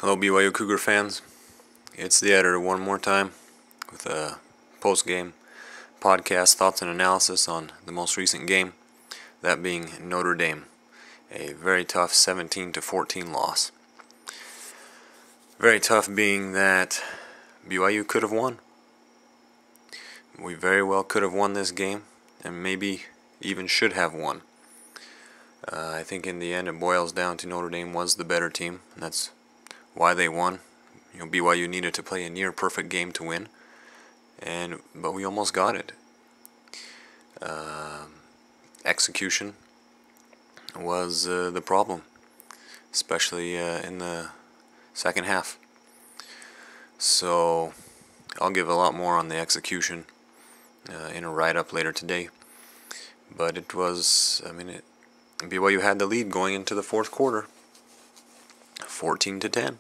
Hello BYU Cougar fans, it's the editor one more time with a post-game podcast thoughts and analysis on the most recent game, that being Notre Dame, a very tough 17-14 loss. Very tough being that BYU could have won. We very well could have won this game and maybe even should have won. I think in the end it boils down to Notre Dame was the better team, and that's why they won. BYU needed to play a near perfect game to win, but we almost got it. Execution was the problem, especially in the second half. So I'll give a lot more on the execution in a write-up later today. But it was, BYU had the lead going into the fourth quarter, 14-10.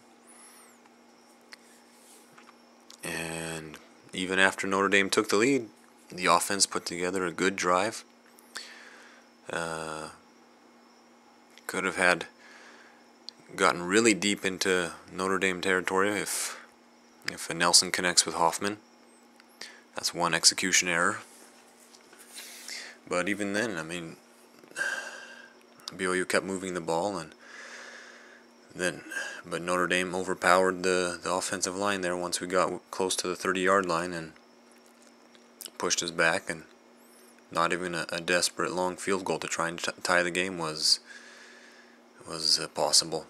And even after Notre Dame took the lead, the offense put together a good drive. Could have gotten really deep into Notre Dame territory if Nelson connects with Hoffman. That's one execution error. But even then, BYU kept moving the ball, but Notre Dame overpowered the offensive line there once we got close to the 30-yard line and pushed us back, and not even a desperate long field goal to try and tie the game was possible.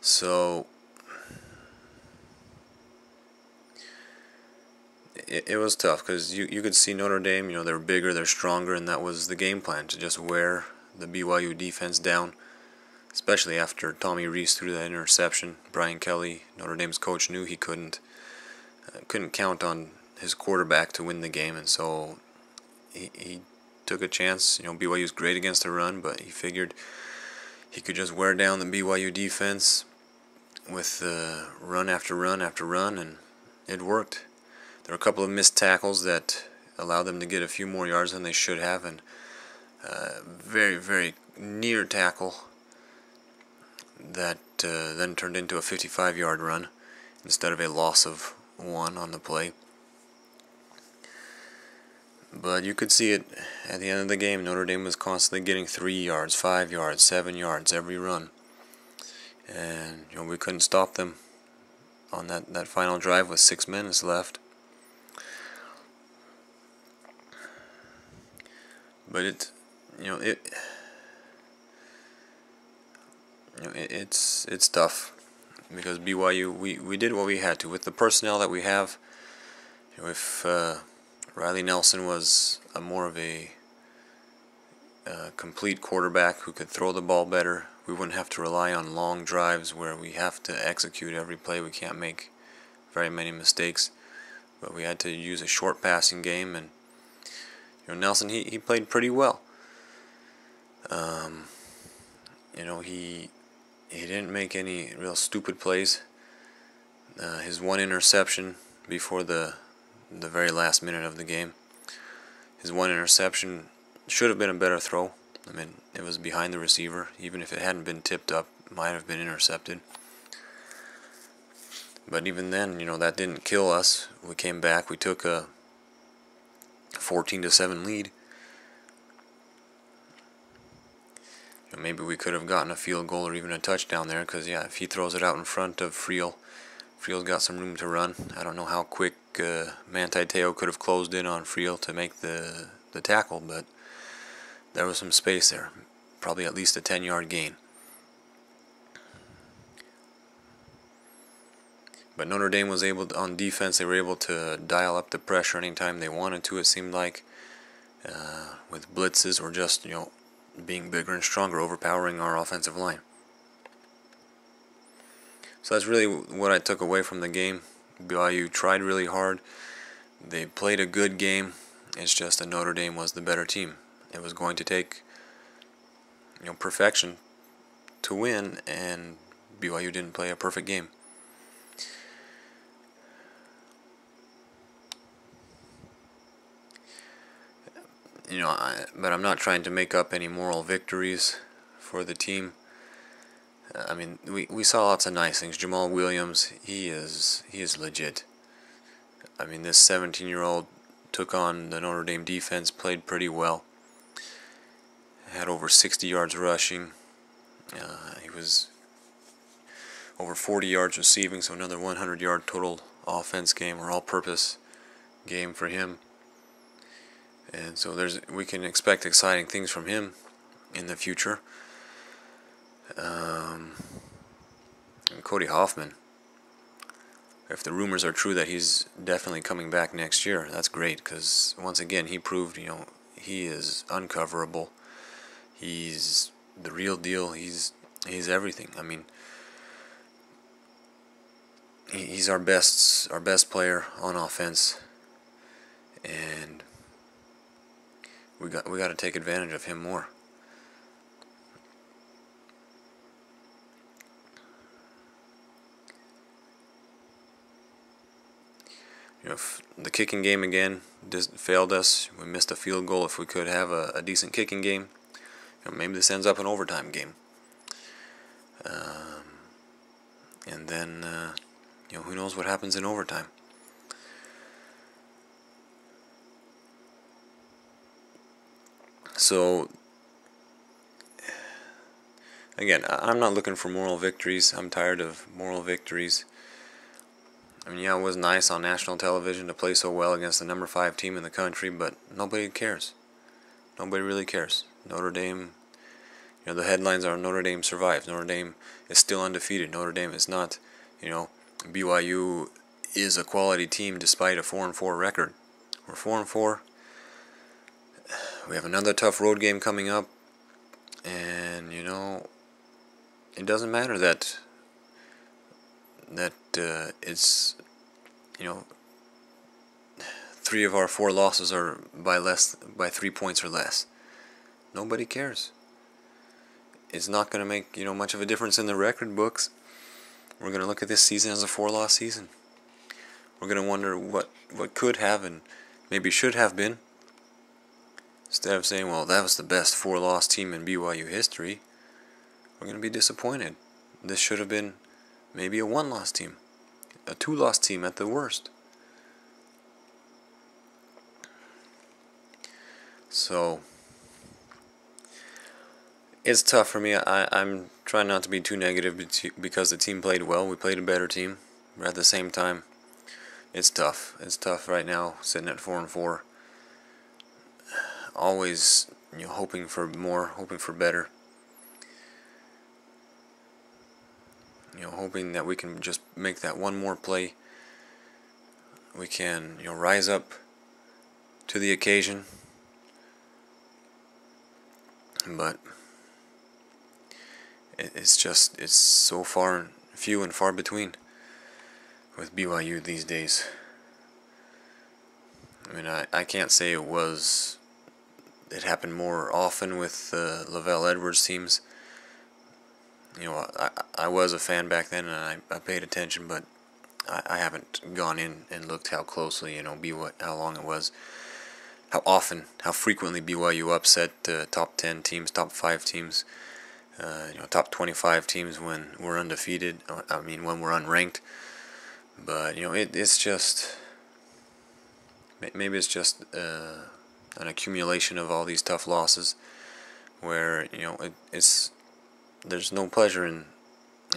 So it was tough because you could see Notre Dame, they're bigger, they're stronger, and that was the game plan, to just wear the BYU defense down, especially after Tommy Rees threw that interception. Brian Kelly, Notre Dame's coach, knew he couldn't count on his quarterback to win the game, and so he took a chance. BYU's great against the run, but he figured he could just wear down the BYU defense with run after run after run, and it worked. There were a couple of missed tackles that allowed them to get a few more yards than they should have, and very, very near tackle that then turned into a 55-yard run instead of a loss of 1 on the play. But you could see it at the end of the game. Notre Dame was constantly getting 3 yards, 5 yards, 7 yards every run. And we couldn't stop them on that final drive with 6 minutes left. But it's tough because BYU, we did what we had to with the personnel that we have. If Riley Nelson was more of a complete quarterback who could throw the ball better, we wouldn't have to rely on long drives where we have to execute every play. We can't make very many mistakes, but we had to use a short passing game, and Nelson, he played pretty well. He didn't make any real stupid plays. His one interception before the very last minute of the game, his one interception should have been a better throw. It was behind the receiver. Even if it hadn't been tipped up, it might have been intercepted. But even then, that didn't kill us. We came back. We took a 14-7 lead. Maybe we could have gotten a field goal or even a touchdown there, because if he throws it out in front of Friel, Friel's got some room to run. I don't know how quick Manti Te'o could have closed in on Friel to make the tackle, but there was some space there, probably at least a 10-yard gain. But Notre Dame was able to, on defense, they were able to dial up the pressure anytime they wanted to, it seemed like, with blitzes or just, being bigger and stronger, overpowering our offensive line. So that's really what I took away from the game. BYU tried really hard. They played a good game. It's just that Notre Dame was the better team. It was going to take, perfection to win, and BYU didn't play a perfect game. But I'm not trying to make up any moral victories for the team. I mean, we saw lots of nice things. Jamal Williams, he is legit. I mean, this 17-year-old took on the Notre Dame defense, played pretty well. Had over 60 yards rushing. He was over 40 yards receiving, so another 100-yard total offense game or all-purpose game for him. And so we can expect exciting things from him in the future. And Cody Hoffman, if the rumors are true that he's definitely coming back next year, that's great, because once again he proved, he is uncoverable. He's the real deal. He's everything. I mean, he's our best player on offense, and we got to take advantage of him more. The kicking game again failed us. We missed a field goal. If we could have a decent kicking game, maybe this ends up an overtime game. And then, who knows what happens in overtime. So, again, I'm not looking for moral victories. I'm tired of moral victories. I mean, yeah, it was nice on national television to play so well against the number 5 team in the country, but nobody cares. Nobody really cares. Notre Dame, the headlines are Notre Dame survives. Notre Dame is still undefeated. Notre Dame is not, BYU is a quality team despite a 4-4 record. We're 4-4. We have another tough road game coming up, and it doesn't matter that it's 3 of our 4 losses are by 3 points or less. Nobody cares. It's not going to make much of a difference in the record books. We're going to look at this season as a 4-loss season. We're going to wonder what could have and maybe should have been. Instead of saying, well, that was the best 4-loss team in BYU history, we're going to be disappointed. This should have been maybe a 1-loss team, a 2-loss team at the worst. So it's tough for me. I'm trying not to be too negative because the team played well. We played a better team, but at the same time, it's tough. It's tough right now, sitting at 4-4. Always, hoping for more, hoping for better. Hoping that we can just make that one more play. We can, rise up to the occasion. But it's so few and far between with BYU these days. I mean, I can't say it happened more often with Lavelle Edwards teams. I was a fan back then, and I paid attention, but I haven't gone in and looked how closely, how long it was, how often, how frequently BYU upset top 10 teams, top 5 teams, top 25 teams when we're undefeated. When we're unranked. But it's just maybe it's just an accumulation of all these tough losses, where there's no pleasure in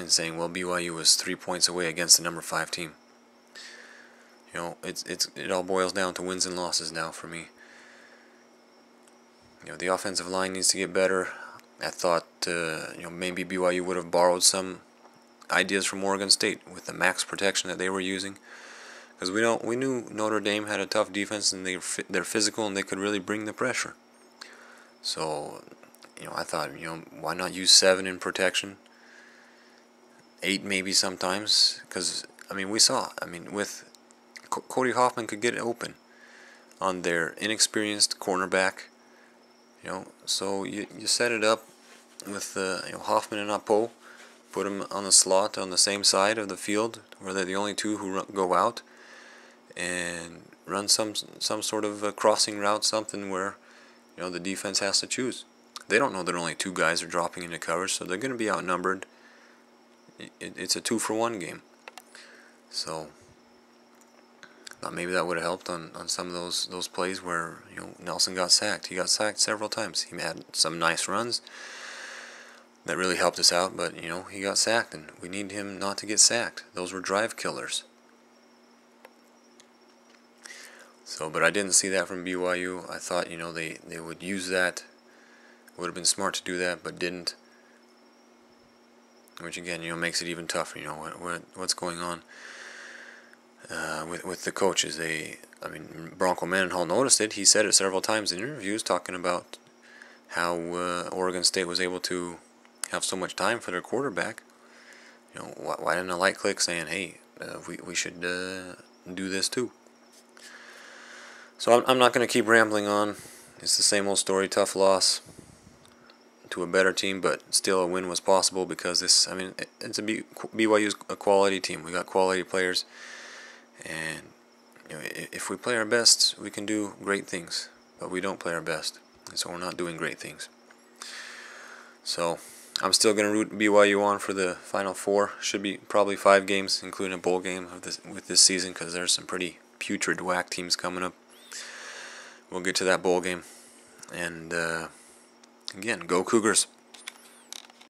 saying, well, BYU was 3 points away against the number 5 team. It all boils down to wins and losses now for me. The offensive line needs to get better. I thought maybe BYU would have borrowed some ideas from Oregon State with the max protection that they were using, because we knew Notre Dame had a tough defense, and they're physical and they could really bring the pressure. So I thought, why not use 7 in protection, 8 maybe sometimes, because we saw, with Cody Hoffman could get open on their inexperienced cornerback. So you set it up with Hoffman and Apo, put them on the slot on the same side of the field where they're the only two who go out, and run some sort of a crossing route, something where the defense has to choose. They don't know that only 2 guys are dropping into coverage, so they're going to be outnumbered it's a 2-for-1 game. So thought maybe that would have helped on some of those plays where Nelson got sacked. He got sacked several times. He had some nice runs that really helped us out, but he got sacked, and we need him not to get sacked. Those were drive killers. So, but I didn't see that from BYU. I thought they would use that. Would have been smart to do that, but didn't. Which again, makes it even tougher. What's going on with the coaches? Bronco Mendenhall noticed it. He said it several times in interviews, talking about how Oregon State was able to have so much time for their quarterback. Why didn't a light click saying, hey, we should do this too? So I'm not going to keep rambling on. It's the same old story, tough loss to a better team, but still a win was possible because BYU's a quality team. We got quality players, and if we play our best, we can do great things, but we don't play our best, and so we're not doing great things. So I'm still going to root BYU on for the Final Four. Should be probably 5 games, including a bowl game with this season, because there's some pretty putrid WAC teams coming up. We'll get to that bowl game. And again, go Cougars.